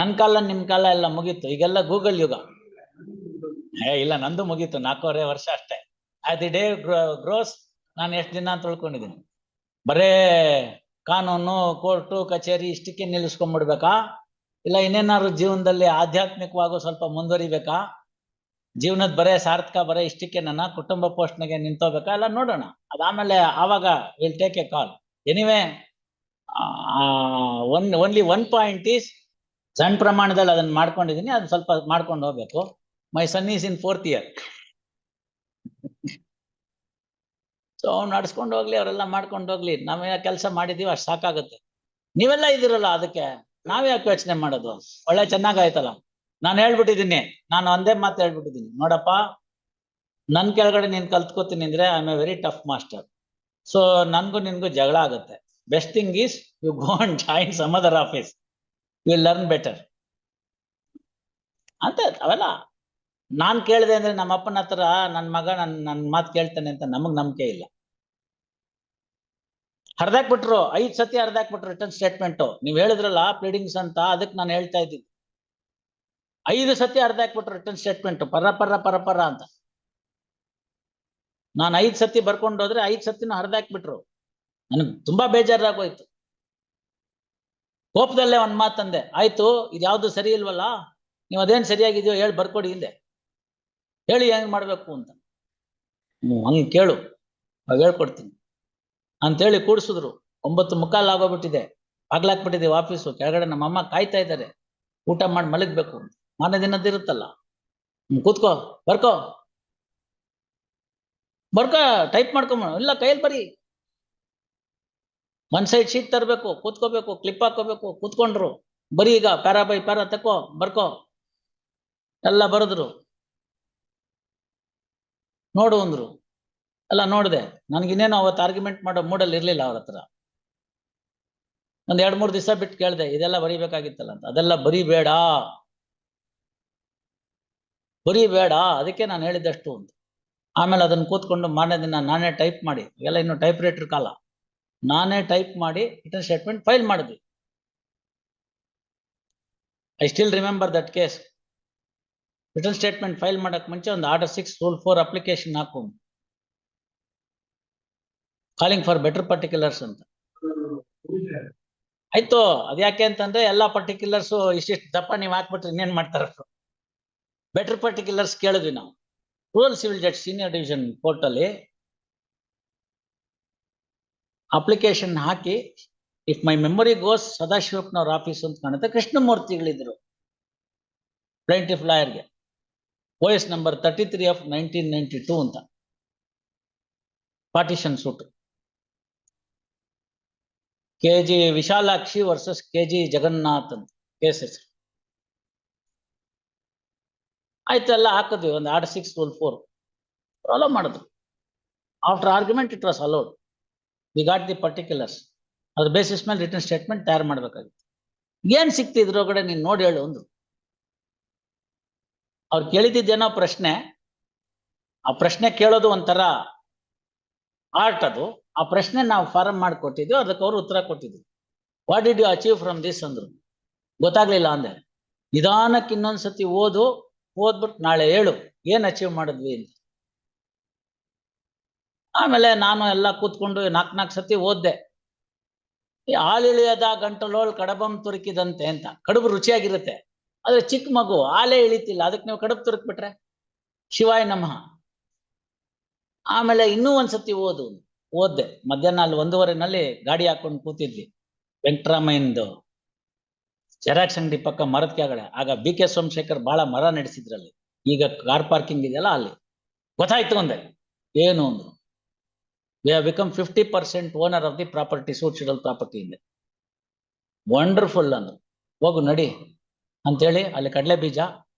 ನನ್ನ ಕಾಲ ನಿಮ್ ಕಾಲ ಎಲ್ಲ ಮುಗೀತು, ಈಗೆಲ್ಲ ಗೂಗಲ್ ಯುಗ. ಇಲ್ಲ, ನಂದು ಮುಗೀತು 4.5 ವರ್ಷ ಅಷ್ಟೇ. ದಿ ಡೇ ಗ್ರೋಸ್ ನಾನು ಎಷ್ಟು ದಿನ ಅಂತ ತಿಳ್ಕೊಂಡಿದ್ದೀನಿ. ಬರೇ ಕಾನೂನು, ಕೋರ್ಟು, ಕಚೇರಿ ಇಷ್ಟಕ್ಕೆ ನಿಲ್ಲಿಸ್ಕೊಂಡ್ಬಿಡ್ಬೇಕಾ, ಇಲ್ಲ ಇನ್ನೇನಾದ್ರು ಜೀವನದಲ್ಲಿ ಆಧ್ಯಾತ್ಮಿಕವಾಗೂ ಸ್ವಲ್ಪ ಮುಂದುವರಿಬೇಕಾ, ಜೀವನದ ಬರೇ ಸಾರ್ಥಕ ಬರೇ ಇಷ್ಟಕ್ಕೆ ನನ್ನ ಕುಟುಂಬ ಪೋಷಣೆಗೆ ನಿಂತೋಬೇಕಾ, ಎಲ್ಲ ನೋಡೋಣ. ಅದಾದ್ಮೇಲೆ ಆವಾಗ will take a call. Anyway, only one point is, ಸಣ್ಣ ಪ್ರಮಾಣದಲ್ಲಿ ಅದನ್ನ ಮಾಡ್ಕೊಂಡಿದ್ದೀನಿ, ಅದನ್ನ ಸ್ವಲ್ಪ ಮಾಡ್ಕೊಂಡು ಹೋಗ್ಬೇಕು. My son is in 4th year. So ಅವ್ನು ನಡ್ಸ್ಕೊಂಡು ಹೋಗ್ಲಿ, ಅವರೆಲ್ಲ ಮಾಡ್ಕೊಂಡು ಹೋಗ್ಲಿ, ನಾವೇ ಕೆಲಸ ಮಾಡಿದೀವಿ ಅಷ್ಟು ಸಾಕಾಗುತ್ತೆ. ನೀವೆಲ್ಲ ಇದಿರಲ್ಲ, ಅದಕ್ಕೆ ನಾವ್ ಯಾಕೆ ಯೋಚನೆ ಮಾಡೋದು? ಒಳ್ಳೆ ಚೆನ್ನಾಗಾಯ್ತಲ್ಲ. ನಾನು ಹೇಳ್ಬಿಟ್ಟಿದ್ದೀನಿ, ನಾನು ಒಂದೇ ಮಾತು ಹೇಳ್ಬಿಟ್ಟಿದ್ದೀನಿ, ನೋಡಪ್ಪ, ನನ್ ಕೆಳಗಡೆ ನೀನ್ ಕಲ್ತ್ಕೋತೀನಿ ಅಂದ್ರೆ I am a very tough master. So ನನ್ಗೂ ನಿನ್ಗೂ ಜಗಳ ಆಗುತ್ತೆ. Best thing is you go and join some other office, you will learn better ಅಂತ. ಅವೆಲ್ಲ ನಾನ್ ಕೇಳಿದೆ ಅಂದ್ರೆ ನಮ್ಮ ಅಪ್ಪನ ಹತ್ರ ನನ್ ಮಗ ನನ್ ಮಾತು ಕೇಳ್ತಾನೆ ಅಂತ ನಮಗ್ ನಂಬಿಕೆ ಇಲ್ಲ. ಹರ್ದಾಕ್ಬಿಟ್ರು, 5 ಸತಿ ಹರ್ದಾಕ್ಬಿಟ್ರು ರಿಟರ್ನ್ ಸ್ಟೇಟ್ಮೆಂಟ್. ನೀವ್ ಹೇಳಿದ್ರಲ್ಲ ಪ್ಲೀಡಿಂಗ್ಸ್ ಅಂತ, ಅದಕ್ಕೆ ನಾನು ಹೇಳ್ತಾ ಇದ್ದೀನಿ. 5 ಸತಿ ಹರ್ದಾಕ್ಬಿಟ್ರು ರಿಟರ್ನ್ ಸ್ಟೇಟ್ಮೆಂಟ್, ಪರ ಅಂತ. ನಾನು 5 ಸತಿ ಬರ್ಕೊಂಡು ಹೋದ್ರೆ 5 ಸತಿನೂ ಹರ್ದಾಕ್ಬಿಟ್ರು. ನನಗೆ ತುಂಬಾ ಬೇಜಾರಾಗೋಯ್ತು. ಕೋಪದಲ್ಲೇ ಒಂದ್ ಮಾತಂದೆ, ಆಯ್ತು ಇದ್ಯಾವ್ದು ಸರಿ ಇಲ್ವಲ್ಲ, ನೀವು ಅದೇನ್ ಸರಿಯಾಗಿದೆಯೋ ಹೇಳಿ ಬರ್ಕೊಡಿ ಹಿಂದೆ, ಹೇಳಿ ಹೆಂಗ್ ಮಾಡ್ಬೇಕು ಅಂತ. ಹಂಗ್ ಕೇಳು, ಹೇಳ್ಕೊಡ್ತೀನಿ ಅಂತೇಳಿ ಕೂಡ್ಸಿದ್ರು. 9:15 ಆಗೋಗ್ಬಿಟ್ಟಿದೆ, ಬಾಗ್ಲಾಕ್ಬಿಟ್ಟಿದ್ದೀವಿ ಆಫೀಸು ಕೆಳಗಡೆ. ನಮ್ಮಮ್ಮ ಕಾಯ್ತಾ ಇದ್ದಾರೆ, ಊಟ ಮಾಡಿ ಮಲಗ್ಬೇಕು. ಮಾರನೇ ದಿನದಿರುತ್ತಲ್ಲ, ಕೂತ್ಕೋ, ಬರ್ಕೋ ಟೈಪ್ ಮಾಡ್ಕೊಂಬ, ಇಲ್ಲ ಕೈಯಲ್ಲಿ ಬರೀ, 1 ಸೈಡ್ ಶೀಟ್ ತರಬೇಕು, ಕೂತ್ಕೋಬೇಕು, ಕ್ಲಿಪ್ ಹಾಕೋಬೇಕು. ಕೂತ್ಕೊಂಡ್ರು, ಬರೀ ಈಗ ಪ್ಯಾರಾ ಬೈ ಪ್ಯಾರಾ ತಕೋ, ಬರ್ಕೋ. ಎಲ್ಲ ಬರೆದ್ರು, ನೋಡು ಅಂದ್ರು. ಎಲ್ಲ ನೋಡಿದೆ. ನನ್ಗಿನ್ನೇನು ಅವತ್ತು ಆರ್ಗ್ಯುಮೆಂಟ್ ಮಾಡೋ ಮೂಡಲ್ಲಿ ಇರ್ಲಿಲ್ಲ ಅವ್ರ ಹತ್ರ. ಒಂದ್ 2-3 ದಿವಸ ಬಿಟ್ಟು ಕೇಳ್ದೆ, ಇದೆಲ್ಲ ಬರೀಬೇಕಾಗಿತ್ತಲ್ಲ ಅಂತ. ಅದೆಲ್ಲ ಬರೀಬೇಡ, ಅದಕ್ಕೆ ನಾನು ಹೇಳಿದ್ದಷ್ಟು ಅಂತ. ಆಮೇಲೆ ಅದನ್ನ ಕೂತ್ಕೊಂಡು ಮಾರನೇ ದಿನ ನಾನೇ ಟೈಪ್ ಮಾಡಿ, ಎಲ್ಲ ಇನ್ನು ಟೈಪ್ ರೈಟರ್ ಕಾಲ, ನಾನೇ ಟೈಪ್ ಮಾಡಿ ರಿಟರ್ನ್ ಸ್ಟೇಟ್ಮೆಂಟ್ ಫೈಲ್ ಮಾಡಿದ್ವಿ. I still remember that case. Return statement file ಮಾಡಕ್ ಮುಂಚೆ ಒಂದು ಆರ್ಡರ್ 6 Rule 4 ಅಪ್ಲಿಕೇಶನ್ ಹಾಕು, ಕಾಲಿಂಗ್ ಫಾರ್ ಬೆಟರ್ ಪರ್ಟಿಕ್ಯುಲರ್ಸ್ ಅಂತ. ಆಯ್ತು, ಅದ್ಯಾಕೆ ಅಂತಂದ್ರೆ ಎಲ್ಲಾ ಪರ್ಟಿಕ್ಯುಲರ್ಸ್ ಇಷ್ಟಿಷ್ಟು ದಪ್ಪ ನೀವು ಹಾಕ್ಬಿಟ್ರೆ ಇನ್ನೇನ್ ಮಾಡ್ತಾರ. ಬೆಟರ್ ಪರ್ಟಿಕ್ಯುಲರ್ಸ್ ಕೇಳಿದ್ವಿ ನಾವು. Rural civil judge senior division court ಅಲ್ಲಿ ಅಪ್ಲಿಕೇಶನ್ ಹಾಕಿ, ಇಫ್ ಮೈ ಮೆಮೊರಿ ಗೋಸ್ ಸದಾಶಿವಪ್ಪನವ್ರ ಆಫೀಸ್ ಅಂತ ಕಾಣುತ್ತೆ, ಕೃಷ್ಣಮೂರ್ತಿಗಳಿದ್ರು ಪ್ಲೇಂಟಿಫ್ ಲಾಯರ್ಗೆ. OS ನಂಬರ್ 33 of 1992 ಅಂತ, partition suit. KG Vishalakshi versus KG Jagannath ಅಂತ ಕೇಸ್ ಹೆಸರು. ಆಯ್ತು, ಎಲ್ಲ ಹಾಕಿದ್ವಿ. ಒಂದು ಆರ್ಡರ್ 6 Rule 4 ಫಾಲೋ ಮಾಡಿದ್ರು. After argument it was allowed. We got the particulars. ಅದ್ರ ಬೇಸಿಸ್ ಮೇಲೆ ರಿಟರ್ನ್ ಸ್ಟೇಟ್ಮೆಂಟ್ ತಯಾರು ಮಾಡ್ಬೇಕಾಗಿತ್ತು. ಏನ್ ಸಿಕ್ತು ಇದ್ರೊಳಗಡೆ ನೀನ್ ನೋಡಿ ಹೇಳು ಅಂದ್ರು. ಅವ್ರು ಕೇಳಿದ್ದೇನೋ ಪ್ರಶ್ನೆ, ಆ ಪ್ರಶ್ನೆ ಕೇಳೋದು ಒಂಥರ ಆರ್ಟ್ ಅದು. ಆ ಪ್ರಶ್ನೆ ನಾವು ಫಾರಂ ಮಾಡಿಕೊಟ್ಟಿದ್ವಿ, ಅದಕ್ಕೆ ಅವ್ರು ಉತ್ತರ ಕೊಟ್ಟಿದ್ರು. What did you achieve from this ಅಂದ್ರು. ಗೊತ್ತಾಗ್ಲಿಲ್ಲ ಅಂದೆ. ನಿಧಾನಕ್ಕೆ ಇನ್ನೊಂದ್ಸತಿ ಓದ್ಬಿಟ್ಟು ನಾಳೆ ಹೇಳು ಏನ್ ಅಚೀವ್ ಮಾಡಿದ್ವಿ ಅಂತ. ಆಮೇಲೆ ನಾನು ಎಲ್ಲ ಕೂತ್ಕೊಂಡು 4 ಸತಿ ಓದ್ದೆ. ಹಾಲಿಳಿಯದ ಗಂಟಲೋಳ್ ಕಡಬಂ ತುರುಕಿದಂತೆ ಅಂತ. ಕಡುಬು ರುಚಿಯಾಗಿರುತ್ತೆ, ಆದ್ರೆ ಚಿಕ್ಕ ಮಗು ಹಾಲೇ ಇಳಿತಿಲ್ಲ, ಅದಕ್ಕೆ ನೀವು ಕಡುಬು ತುರುಕ್ಬಿಟ್ರೆ ಶಿವಾಯ ನಮಃ. ಆಮೇಲೆ ಇನ್ನೂ ಒಂದ್ಸತಿ ಓದ್ದೆ. ಮಧ್ಯಾಹ್ನ ಅಲ್ಲಿ 1:15 ಗಾಡಿ ಹಾಕೊಂಡು ಕೂತಿದ್ವಿ, ವೆಂಕಟರಾಮಯ್ಯಂದು ಜೆರಾಕ್ಸ್ ಅಂಗಡಿ ಪಕ್ಕ ಮರದ ಕೆಳಗಡೆ. ಆಗ BK ಸೋಮಶೇಖರ್ ಬಹಳ ಮರ ನಡೆಸಿದ್ರಲ್ಲಿ, ಈಗ ಕಾರ್ ಪಾರ್ಕಿಂಗ್ ಇದೆಯಲ್ಲ ಅಲ್ಲಿ. ಗೊತ್ತಾಯ್ತು ಅಂದೆ. ಏನು ಅಂದ್ರು, we have become 50% owner of the property, suit schedule property ಇದೆ. ವಂಡರ್ಫುಲ್ ಅಂದ್ರು. ಹೋಗು ನಡಿ ಅಂತೇಳಿ ಅಲ್ಲಿ ಕಡಲೆ ಬೀಜ,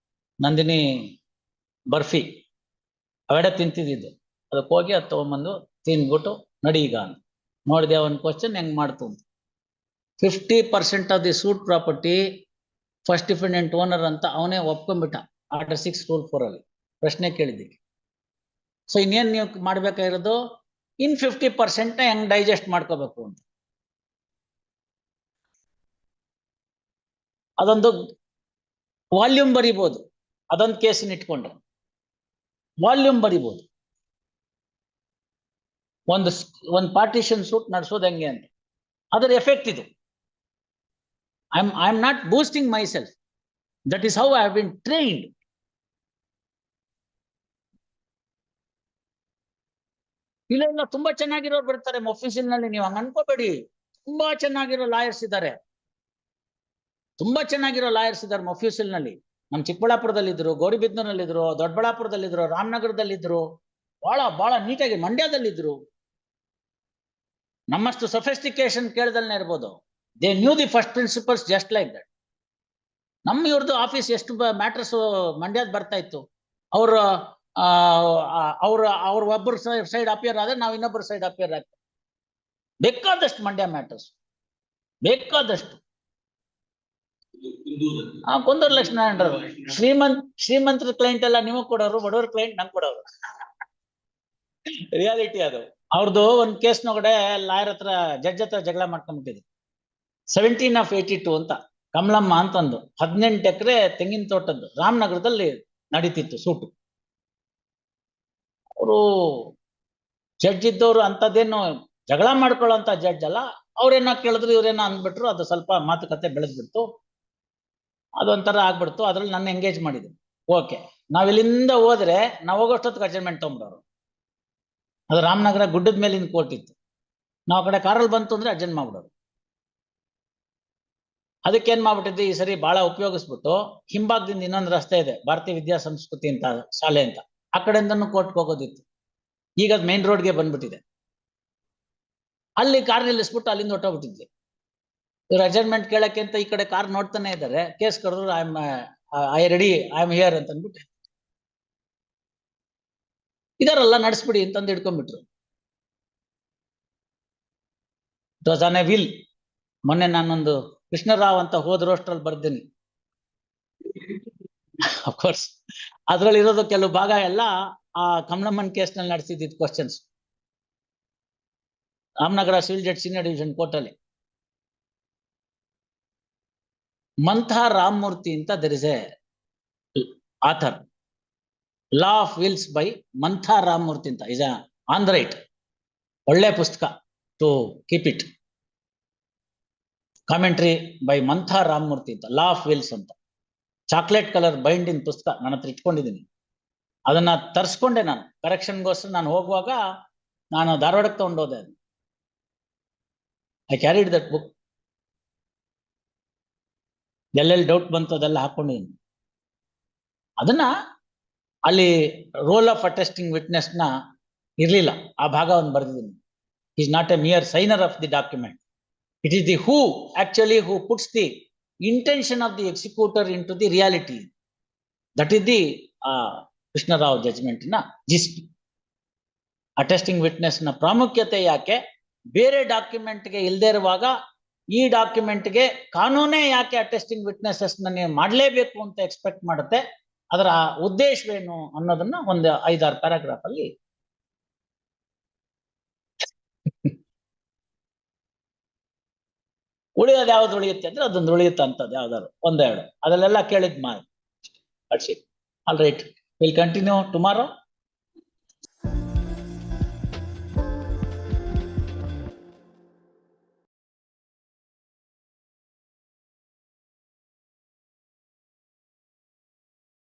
ನಂದಿನಿ ಬರ್ಫಿ ಅವೆಡೆ ತಿಂತಿದ್ದು. ಅದಕ್ಕೆ ಹೋಗಿ ಅದು ತಗೊಂಬಂದು ತಿನ್ಬಿಟ್ಟು ನಡಿ ಈಗ ಅಂತ. ನೋಡಿದೆ ಒಂದು ಕ್ವಶನ್ ಹೆಂಗ್ ಮಾಡ್ತು ಅಂತ. 50% of the suit property first defendant owner ಅಂತ ಅವನೇ ಒಪ್ಕೊಂಡ್ಬಿಟ್ಟ ಆರ್ಡರ್ 6 Rule 4 ಅಲ್ಲಿ ಪ್ರಶ್ನೆ ಕೇಳಿದ್ದಕ್ಕೆ. ಸೊ ಇನ್ನೇನ್ ನೀವು ಮಾಡ್ಬೇಕಾಗಿರೋದು, ಇನ್ 50% ಹೆಂಗ್ ಡೈಜೆಸ್ಟ್ ಮಾಡ್ಕೋಬೇಕು ಅಂತ. ಅದೊಂದು ವಾಲ್ಯೂಮ್ ಬರಿಬಹುದು, ಅದೊಂದು ಕೇಸಿನ ಇಟ್ಕೊಂಡ್ರೆ ವಾಲ್ಯೂಮ್ ಬರಿಬಹುದು. ಒಂದು ಪಾರ್ಟಿಷನ್ ಸೂಟ್ ನಡೆಸೋದು ಹೆಂಗೆ ಅಂತ, ಅದರ ಎಫೆಕ್ಟ್ ಇದು. I am not boosting my self, that is how I have been trained. ಇಲ್ಲ ತುಂಬಾ ಚೆನ್ನಾಗಿರೋರು ಬರ್ತಾರೆ ಮೊಫಿಸಿಲ್ ನಲ್ಲಿ, ನೀವು ಹಂಗ ಅನ್ಕೋಬೇಡಿ. ತುಂಬಾ ಚೆನ್ನಾಗಿರೋ ಲಾಯರ್ಸ್ ಇದ್ದಾರೆ, ತುಂಬಾ ಚೆನ್ನಾಗಿರೋ ಲಾಯರ್ಸ್ ಇದ್ದಾರೆ ಮೊಫ್ಯೂಸಿಲ್ ನಲ್ಲಿ. ನಮ್ ಚಿಕ್ಕಬಳ್ಳಾಪುರದಲ್ಲಿದ್ರು, ಗೌರಿಬಿದನೂರಲ್ಲಿದ್ರು, ದೊಡ್ಡಬಳ್ಳಾಪುರದಲ್ಲಿದ್ರು, ರಾಮನಗರದಲ್ಲಿದ್ರು, ಬಹಳ ನೀಟಾಗಿ ಮಂಡ್ಯದಲ್ಲಿದ್ರು. ನಮ್ಮಷ್ಟು ಸೊಫಿಸ್ಟಿಕೇಶನ್ ಕೇಳ್ದಲ್ನೇ ಇರ್ಬೋದು. They new the first principles just like that. ನಮ್ಮ ಇವ್ರದ್ದು ಆಫೀಸ್ ಎಷ್ಟು ಮ್ಯಾಟರ್ಸ್ ಮಂಡ್ಯದ ಬರ್ತಾ ಇತ್ತು. ಅವ್ರ ಒಬ್ಬರು ಸೈಡ್ ಅಪಿಯರ್ ಆದ್ರೆ ನಾವು ಇನ್ನೊಬ್ಬರು ಸೈಡ್ ಅಪಿಯರ್ ಆಗ್ತೇವೆ. ಬೇಕಾದಷ್ಟು ಮಂಡ್ಯ ಮ್ಯಾಟರ್ಸ್, ಬೇಕಾದಷ್ಟು. ಕುಂದೂರು ಲಕ್ಷ್ಮೀನಾರಾಯಣ ಶ್ರೀಮಂತರ ಕ್ಲೈಂಟ್ ಎಲ್ಲ ನಿಮಗ್ ಕೊಡೋರು, ಬಡವರ ಕ್ಲೈಂಟ್ ನಂಗೆ ಕೊಡೋರು. ರಿಯಾಲಿಟಿ ಅದು. ಅವ್ರದ್ದು ಒಂದ್ ಕೇಸ್ನೊಳಗಡೆ ಲಾಯರ್ ಹತ್ರ, ಜಡ್ಜ್ ಹತ್ರ ಜಗಳ ಮಾಡ್ಕೊಂಡ್ಬಿಟ್ಟಿದ್ರು. 17/82 ಅಂತ ಕಮಲಮ್ಮ ಅಂತಂದು 18 ಎಕರೆ ತೆಂಗಿನ ತೋಟದ್ದು ರಾಮನಗರದಲ್ಲಿ ನಡೀತಿತ್ತು ಸೂಟು. ಅವರು ಜಡ್ಜ್ ಇದ್ದವರು ಅಂತದೇನು ಜಗಳ ಮಾಡ್ಕೊಳ್ಳೋಂತ ಜಡ್ಜ್ ಅಲ್ಲ. ಅವ್ರೇನ ಕೇಳಿದ್ರು, ಇವ್ರೇನ ಅಂದ್ಬಿಟ್ರು, ಅದು ಸ್ವಲ್ಪ ಮಾತುಕತೆ ಬೆಳೆದ್ಬಿಡ್ತು, ಅದೊಂಥರ ಆಗ್ಬಿಡ್ತು. ಅದ್ರಲ್ಲಿ ನನ್ನ ಎಂಗೇಜ್ ಮಾಡಿದ್ರು. ಓಕೆ, ನಾವಿಲ್ಲಿಂದ ಹೋದ್ರೆ ನಾವು ಹೋಗೋಷ್ಟೊತ್ತಿಗೆ ಅಡ್ಜಸ್ಟ್ಮೆಂಟ್ ತಗೊಂಡ್ಬಿಡೋರು. ಅದು ರಾಮನಗರ ಗುಡ್ಡದ ಮೇಲಿನ ಕೋರ್ಟ್ ಇತ್ತು. ನಾವು ಆ ಕಡೆ ಕಾರಲ್ಲಿ ಬಂತು ಅಂದ್ರೆ ಅಡ್ಜೆಂಟ್ ಮಾಡ್ಬಿಡೋರು. ಅದಕ್ಕೇನ್ ಮಾಡ್ಬಿಟ್ಟಿದ್ವಿ, ಈ ಸರಿ ಬಹಳ ಉಪಯೋಗಿಸ್ಬಿಟ್ಟು ಹಿಂಭಾಗದಿಂದ ಇನ್ನೊಂದು ರಸ್ತೆ ಇದೆ, ಭಾರತೀಯ ವಿದ್ಯಾ ಸಂಸ್ಕೃತಿ ಅಂತ ಶಾಲೆ ಅಂತ, ಆ ಕಡೆಯಿಂದನೂ ಕೋರ್ಟ್ಗೆ ಹೋಗೋದಿತ್ತು. ಈಗ ಅದು ಮೇನ್ ರೋಡ್ಗೆ ಬಂದ್ಬಿಟ್ಟಿದೆ. ಅಲ್ಲಿ ಕಾರ್ ನಿಲ್ಲಿಸ್ಬಿಟ್ಟು ಅಲ್ಲಿಂದ ಹೊಟ್ಟೋಗ್ಬಿಟ್ಟಿದ್ವಿ. ಇವ್ರು ಅಡ್ಜಸ್ಟ್ಮೆಂಟ್ ಕೇಳಕ್ಕೆ ಅಂತ ಈ ಕಡೆ ಕಾರ್ ನೋಡ್ತಾನೆ ಇದ್ದಾರೆ. ಕೇಸ್ ಕರೆದ್ರು, I ready, I am here ಅಂತ ಅಂದ್ಬಿಟ್ಟು ಇದರಲ್ಲ ನಡೆಸ್ಬಿಡಿ ಅಂತಂದು ಹಿಡ್ಕೊಂಡ್ಬಿಟ್ರು. It was on a will. ಮೊನ್ನೆ ನಾನೊಂದು ಕೃಷ್ಣರಾವ್ ಅಂತ ಹೋದ ರೋಸ್ಟ್ರಲ್ಲಿ ಬರ್ತೀನಿ. ಅಫ್ಕೋರ್ಸ್ ಅದ್ರಲ್ಲಿ ಇರೋದು ಕೆಲವು ಭಾಗ ಎಲ್ಲ ಆ ಕಮಲಮ್ಮನ್ ಕೇಸ್ ನಲ್ಲಿ ನಡೆಸಿದ್ದು questions. Ramanagara civil judge senior division court ಅಲ್ಲಿ ಮಂಥಾ ರಾಮಮೂರ್ತಿ ಅಂತ there is a author, law of wills by Mantha Ramamurthy ಅಂತ, ಇಸ್ ಆನ್ ದ ರೈಟ್. ಒಳ್ಳೆ ಪುಸ್ತಕ, to keep it. Commentary by Mantha Ramamurthy ಅಂತ, ಲಾ ಆಫ್ ವಿಲ್ಸ್ ಅಂತ, ಚಾಕ್ಲೇಟ್ ಕಲರ್ ಬೈಂಡಿಂಗ್ ಪುಸ್ತಕ ನನ್ನ ಹತ್ರ ಇಟ್ಕೊಂಡಿದ್ದೀನಿ. ಅದನ್ನ ತರಿಸ್ಕೊಂಡೆ ನಾನು ಕರೆಕ್ಷನ್ಗೋಸ್ಕರ. ನಾನು ಹೋಗುವಾಗ ನಾನು ಧಾರವಾಡಕ್ಕೆ ತಗೊಂಡೋದೆ. I carried that book. ಎಲ್ಲೆಲ್ಲಿ ಡೌಟ್ ಬಂತು ಅದೆಲ್ಲ ಹಾಕೊಂಡಿದ್ದೀನಿ. ಅದನ್ನ ಅಲ್ಲಿ ರೋಲ್ ಆಫ್ ಅಟೆಸ್ಟಿಂಗ್ ವಿಟ್ನೆಸ್ ನ ಇರ್ಲಿಲ್ಲ, ಆ ಭಾಗವನ್ನು ಬರೆದಿದ್ದೀನಿ. Is not a mere signer of the document. It is the who puts the intention of the executor into the reality. That is the Krishna Rao judgment na gist. Attesting witness na ಪ್ರಾಮುಖ್ಯತೆ ಯಾಕೆ, ಬೇರೆ document ಗೆ ಇಲ್ಲದೆ ಇರುವಾಗ ಈ document ಗೆ ಕಾನೂನೇ ಯಾಕೆ attesting witnesses ನ ನೀವು ಮಾಡಲೇಬೇಕು ಅಂತ ಎಕ್ಸ್ಪೆಕ್ಟ್ ಮಾಡುತ್ತೆ, ಅದರ ಉದ್ದೇಶವೇನು ಅನ್ನೋದನ್ನ ಒಂದು 5-6 ಪ್ಯಾರಾಗ್ರಾಫ್ ಅಲ್ಲಿ ಉಳಿಯೋದು ಯಾವ್ದು ಉಳಿಯುತ್ತೆ ಅಂದ್ರೆ ಅದೊಂದು ಉಳಿಯುತ್ತೆ ಅಂತದ್ದು ಯಾವ್ದಾದ್ರು ಒಂದೆರಡು, ಅದಲ್ಲೆಲ್ಲ ಕೇಳಿದ್ ಮಾಡಿ. All right, will continue tomorrow.